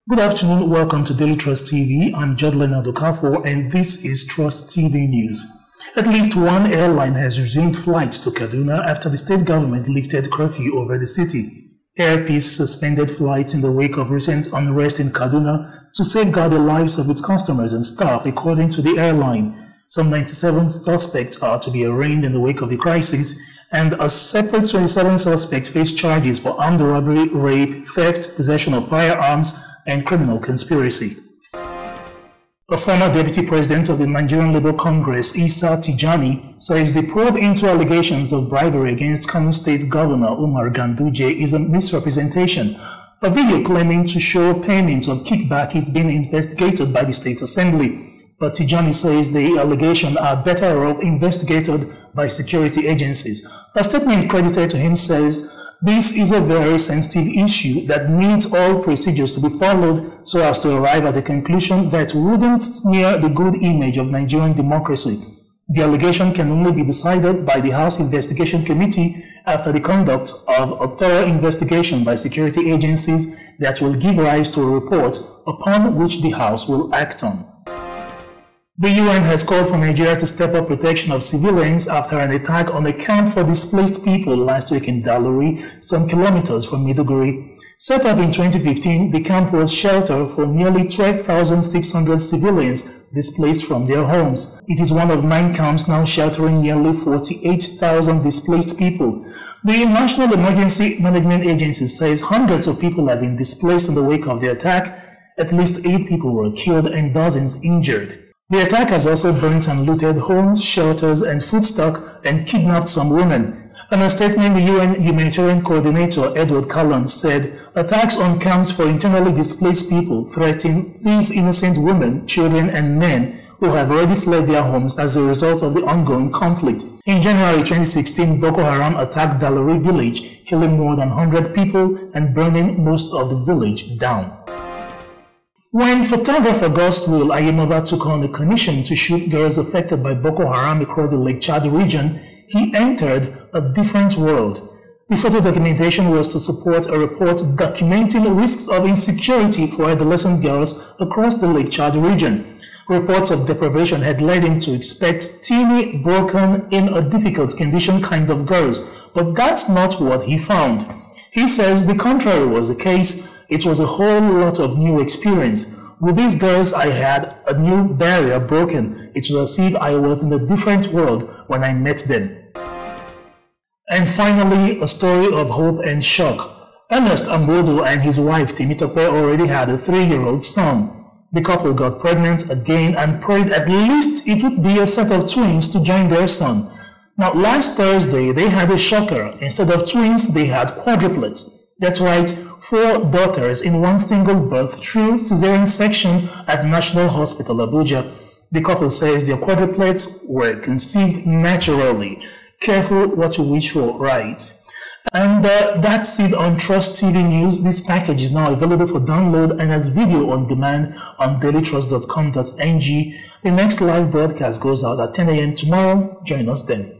Good afternoon, welcome to Daily Trust TV. I'm Jodlena Dokafo and this is Trust TV News. At least one airline has resumed flights to Kaduna after the state government lifted curfew over the city. Air Peace suspended flights in the wake of recent unrest in Kaduna to safeguard the lives of its customers and staff, according to the airline. Some 97 suspects are to be arraigned in the wake of the crisis, and a separate 27 suspects face charges for armed robbery, rape, theft, possession of firearms, and criminal conspiracy. A former deputy president of the Nigerian Labour Congress, Issa Tijani, says the probe into allegations of bribery against Kano State Governor Umar Ganduje is a misrepresentation. A video claiming to show payments of kickback is being investigated by the State Assembly. But Tijani says the allegations are better off investigated by security agencies. A statement credited to him says, "This is a very sensitive issue that needs all procedures to be followed so as to arrive at a conclusion that wouldn't smear the good image of Nigerian democracy. The allegation can only be decided by the House Investigation Committee after the conduct of a thorough investigation by security agencies that will give rise to a report upon which the House will act on." The UN has called for Nigeria to step up protection of civilians after an attack on a camp for displaced people last week in Dalori, some kilometers from Maiduguri. Set up in 2015, the camp was shelter for nearly 12,600 civilians displaced from their homes. It is one of 9 camps now sheltering nearly 48,000 displaced people. The National Emergency Management Agency says hundreds of people have been displaced in the wake of the attack. At least 8 people were killed and dozens injured. The attack has also burnt and looted homes, shelters, and foodstock and kidnapped some women. In a statement, the UN Humanitarian Coordinator Edward Callan said attacks on camps for internally displaced people threaten these innocent women, children, and men who have already fled their homes as a result of the ongoing conflict. In January 2016, Boko Haram attacked Dalori village, killing more than 100 people and burning most of the village down. When photographer Godswill Ayemaba took on a commission to shoot girls affected by Boko Haram across the Lake Chad region, he entered a different world. The photo documentation was to support a report documenting risks of insecurity for adolescent girls across the Lake Chad region. Reports of deprivation had led him to expect teeny, broken, in a difficult condition kind of girls, but that's not what he found. He says the contrary was the case. It was a whole lot of new experience. With these girls, I had a new barrier broken. It was as if I was in a different world when I met them. And finally, a story of hope and shock. Ernest Ambodo and his wife Temitope already had a 3-year-old son. The couple got pregnant again and prayed at least it would be a set of twins to join their son. Now, last Thursday, they had a shocker. Instead of twins, they had quadruplets. That's right, 4 daughters in one single birth through cesarean section at National Hospital, Abuja. The couple says their quadruplets were conceived naturally. Careful what you wish for, right? And that's it on Trust TV News. This package is now available for download and as video on demand on dailytrust.com.ng. The next live broadcast goes out at 10 a.m. tomorrow. Join us then.